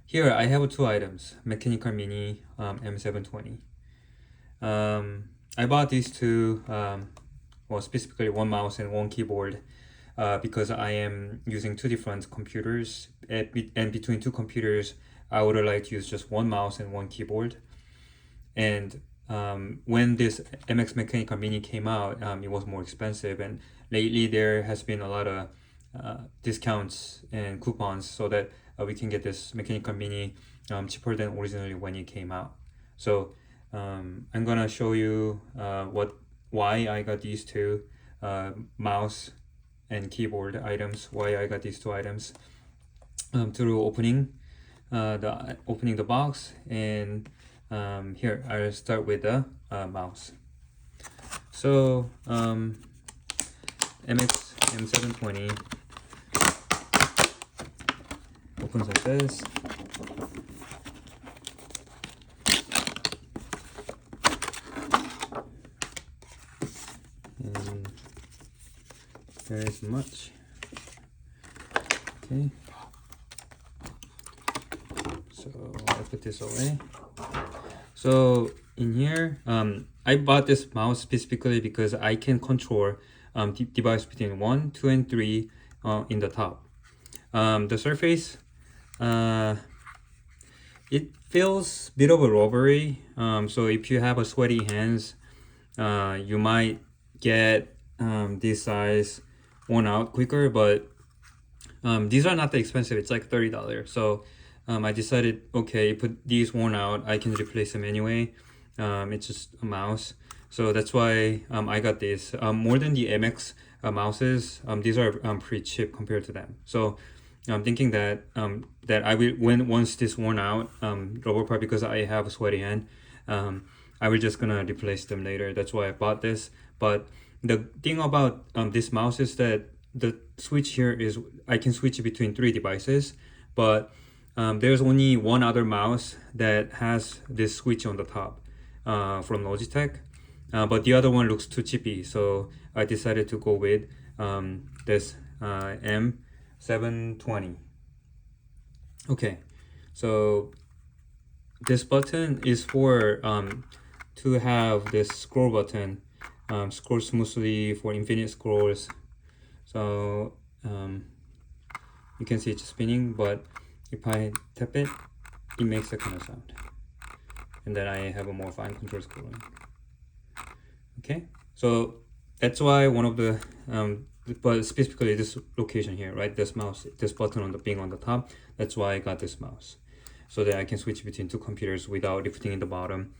here I have two items, Mechanical Mini M720. I bought these two, well, specifically one mouse and one keyboard, because I am using two different computers, and between two computers, I would like to use just one mouse and one keyboard. And when this MX Mechanical Mini came out, it was more expensive, and lately there has been a lot of discounts and coupons so that we can get this Mechanical Mini cheaper than originally when it came out. So I'm gonna show you why I got these two mouse and keyboard items, why I got these two items through opening the box. And here I'll start with the mouse. So MX M720 opens like this. And there isn't much. Okay. So I'll put this away. So in here, I bought this mouse specifically because I can control device between 1, 2, and 3 in the top. The surface, it feels a bit of a rubbery. So if you have a sweaty hands, you might get this size worn out quicker. But these are not that expensive. It's like $30. So I decided, okay, put these worn out, I can replace them anyway. It's just a mouse, so that's why I got this. More than the MX mouses, these are pretty cheap compared to them. So I'm thinking that that I will, once this worn out rubber part, because I have a sweaty hand, I will just gonna replace them later. That's why I bought this. But the thing about this mouse is that the switch here is I can switch between 3 devices, but there's only one other mouse that has this switch on the top from Logitech, but the other one looks too cheapy, so I decided to go with this M720. Okay, so this button is for to have this scroll button, scroll smoothly for infinite scrolls. So you can see it's spinning, but if I tap it, it makes that kind of sound. And then I have a more fine control scrolling. Okay, so that's why one of the, but specifically this location here, right? This mouse, this button on the being on the top, that's why I got this mouse. So that I can switch between two computers without lifting in the bottom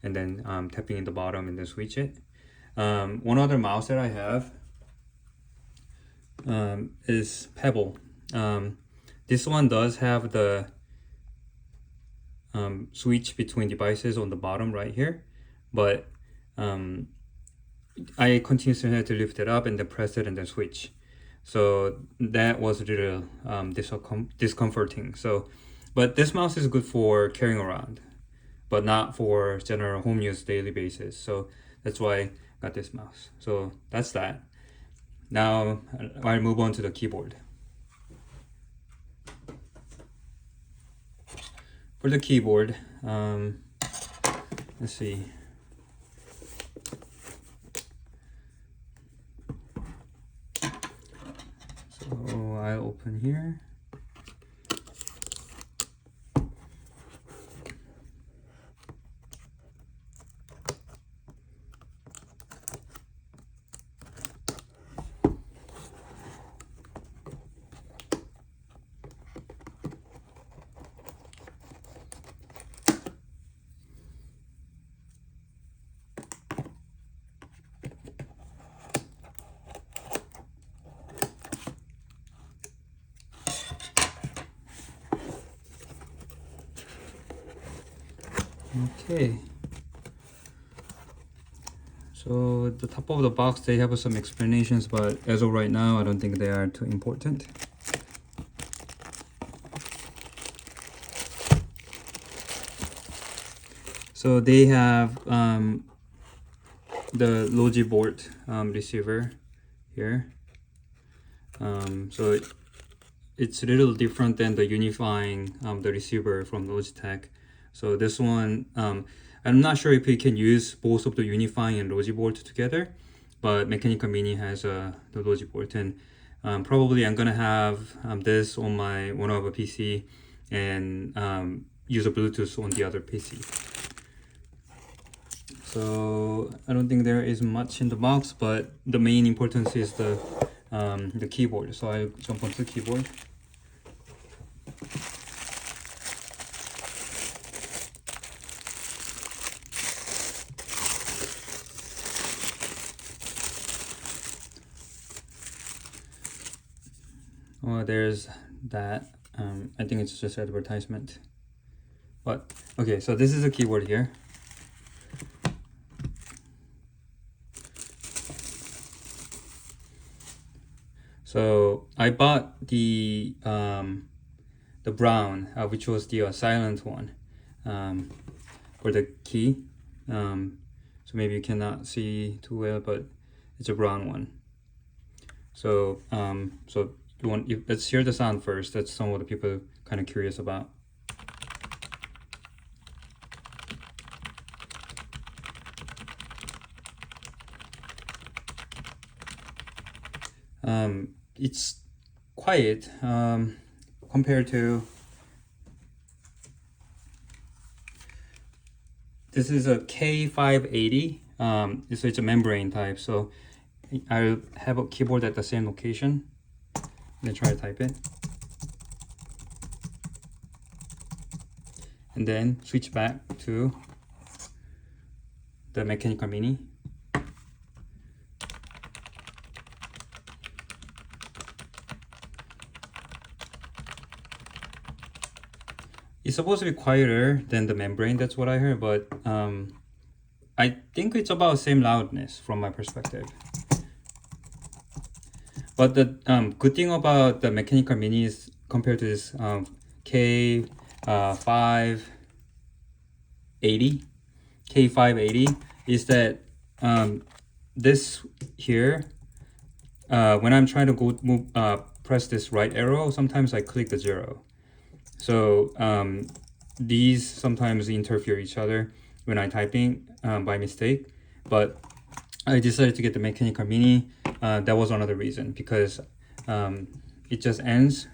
and then tapping in the bottom and then switch it. One other mouse that I have is Pebble. This one does have the switch between devices on the bottom right here, but I continuously had to lift it up and then press it and then switch. So that was a little discomforting. So, but this mouse is good for carrying around, but not for general home use daily basis. So that's why I got this mouse. So that's that. Now I'll move on to the keyboard. For the keyboard, let's see. So I'll open here. Okay, so at the top of the box they have some explanations, but as of right now I don't think they are too important. So they have the Logi board receiver here. So it's a little different than the unifying the receiver from Logitech. So this one, I'm not sure if you can use both of the unifying and Logibolt together, but Mechanical Mini has the Logibolt, and probably I'm gonna have this on my one of a PC and use a Bluetooth on the other PC. So I don't think there is much in the box, but the main importance is the keyboard. So I'll jump onto the keyboard. Oh, there's that. I think it's just advertisement. But okay, so this is a keyboard here. So I bought the brown, which was the silent one, for the key. So maybe you cannot see too well, but it's a brown one. So let's hear the sound first. That's some of the people kind of curious about. It's quiet compared to this is a K580. So it's a membrane type. So I'll have a keyboard at the same location. Then try to type it, and then switch back to the Mechanical Mini. It's supposed to be quieter than the membrane, that's what I heard, but I think it's about the same loudness from my perspective. But the good thing about the Mechanical Mini is compared to this K580 is that this here, when I'm trying to press this right arrow, sometimes I click the 0. So these sometimes interfere each other when I'm typing by mistake. But I decided to get the Mechanical Mini. That was another reason, because it just ends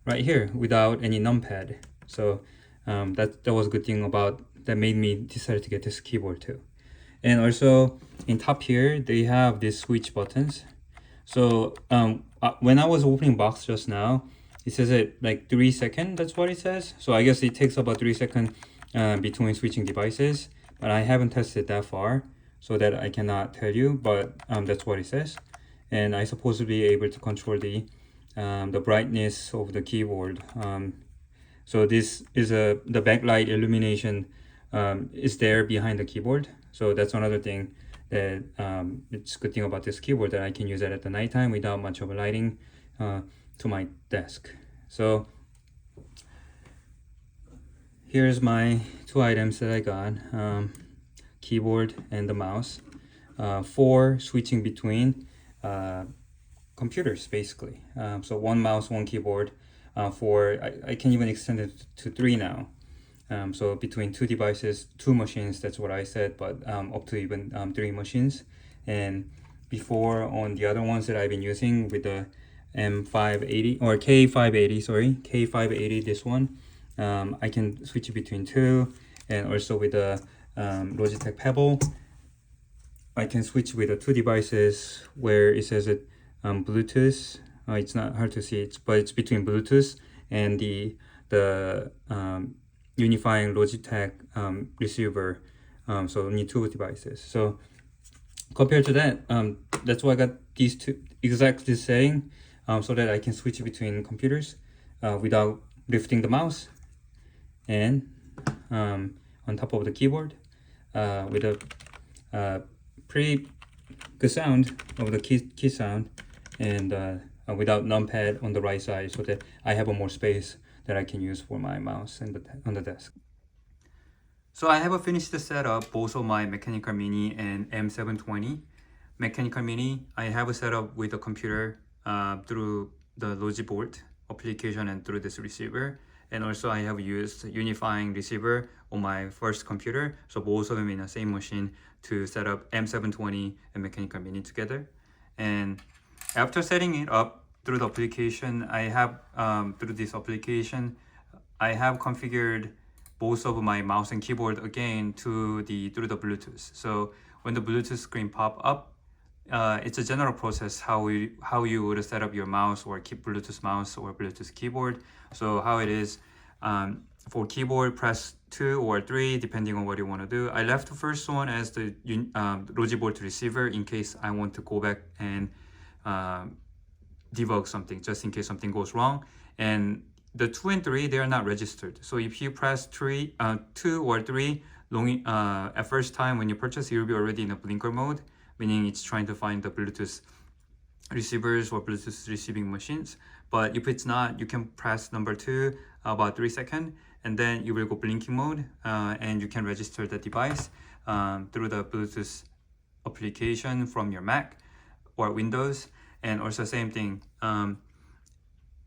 right here without any numpad. So that was a good thing about that made me decide to get this keyboard too. And also in top here they have these switch buttons. So when I was opening box just now, it says it like 3 seconds. That's what it says. So I guess it takes about 3 seconds between switching devices, but I haven't tested that far, so that I cannot tell you, but that's what it says. And I supposed to be able to control the brightness of the keyboard. So this is the backlight illumination is there behind the keyboard. So that's another thing that it's a good thing about this keyboard, that I can use it at the nighttime without much of a lighting to my desk. So here's my 2 items that I got, keyboard and the mouse, for switching between computers basically. So 1 mouse, 1 keyboard, I can even extend it to 3 now. So between 2 devices, 2 machines, that's what I said, but up to even 3 machines. And before, on the other ones that I've been using with the M580 or K580, this one, I can switch between 2, and also with the Logitech Pebble, I can switch with the 2 devices where it says it Bluetooth. It's not hard to see, but it's between Bluetooth and the unifying Logitech receiver. So only 2 devices. So compared to that, that's why I got these 2 exactly the same, so that I can switch between computers without lifting the mouse, and on top of the keyboard with a pretty good sound of the key sound, and without numpad on the right side, so that I have more space that I can use for my mouse and on the desk. So I have finished the setup, both of my Mechanical Mini and M720. Mechanical Mini, I have a setup with a computer through the Logibolt application and through this receiver. And also I have used unifying receiver on my first computer, so both of them in the same machine to set up M720 and Mechanical Mini together. And after setting it up through the application, I have through this application, I have configured both of my mouse and keyboard again through the Bluetooth. So when the Bluetooth screen pop up, it's a general process how you would set up your mouse or keep Bluetooth mouse or Bluetooth keyboard. So how it is, for keyboard, press 2 or 3 depending on what you want to do. I left the first one as the Logitech receiver in case I want to go back and debug something, just in case something goes wrong. And the 2 and 3, they are not registered. So if you press 2 or 3 at first time when you purchase, you'll be already in a blinker mode, meaning it's trying to find the Bluetooth receivers or Bluetooth receiving machines. But if it's not, you can press number 2 about 3 seconds, and then you will go blinking mode, and you can register the device through the Bluetooth application from your Mac or Windows. And also same thing,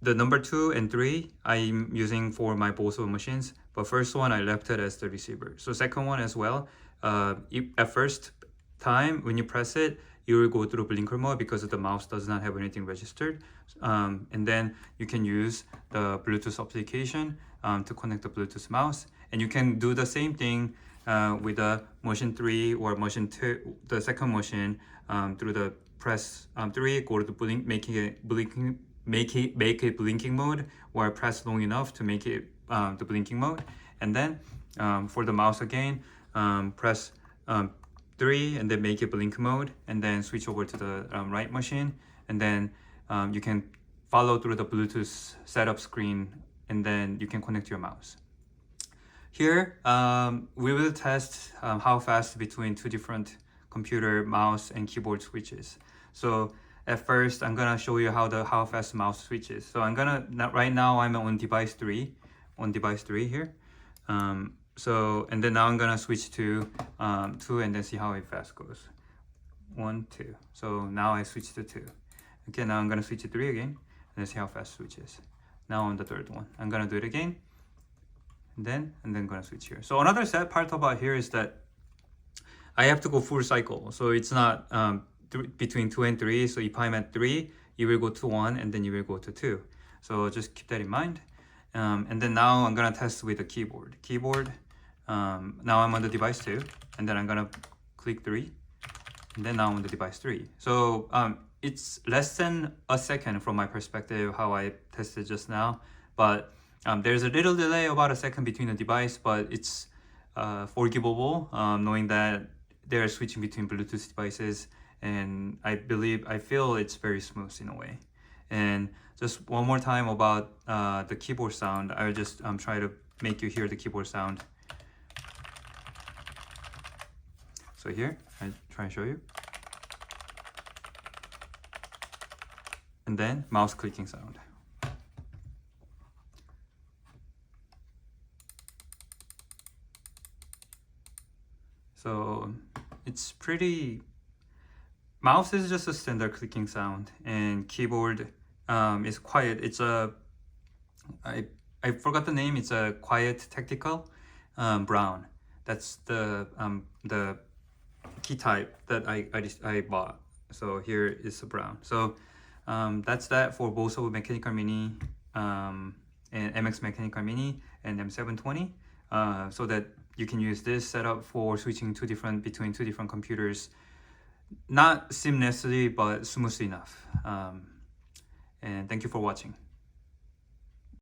the number 2 and 3 I'm using for my both of machines, but first one I left it as the receiver. So second one as well, if at first time when you press it, you will go through blinker mode because the mouse does not have anything registered, and then you can use the Bluetooth application to connect the Bluetooth mouse. And you can do the same thing with the motion 3 or motion 2, the second motion, through the press 3, go to the blink, make it blinking mode, or press long enough to make it the blinking mode. And then for the mouse again, press 3 and then make it blink mode, and then switch over to the right machine, and then you can follow through the Bluetooth setup screen, and then you can connect your mouse. Here we will test how fast between two different computer mouse and keyboard switches. So at first I'm gonna show you how fast mouse switches. So right now I'm on device 3 here. So, and then now I'm gonna switch to 2 and then see how it fast goes. 1, 2. So now I switch to 2. Okay, now I'm gonna switch to 3 again, and then see how fast it switches. Now on the third one, I'm gonna do it again, and then gonna switch here. So another sad part about here is that I have to go full cycle. So it's not between 2 and 3. So if I'm at 3, you will go to 1, and then you will go to 2. So just keep that in mind. And then now I'm gonna test with the keyboard. Now I'm on the device 2, and then I'm gonna click 3, and then now I'm on the device 3. So it's less than a second from my perspective how I tested just now, but there's a little delay, about a second between the device, but it's forgivable, knowing that they're switching between Bluetooth devices, and I feel it's very smooth in a way. And just one more time about the keyboard sound, I'll just try to make you hear the keyboard sound. So here, I try and show you. And then mouse clicking sound. So it's pretty, mouse is just a standard clicking sound, and keyboard is quiet. It's I forgot the name. It's a quiet tactical brown. That's the key type that I bought. So here is a brown. So that's that for both of Mechanical Mini and MX Mechanical Mini and M720, so that you can use this setup for switching between two different computers, not seamlessly but smoothly enough. And thank you for watching.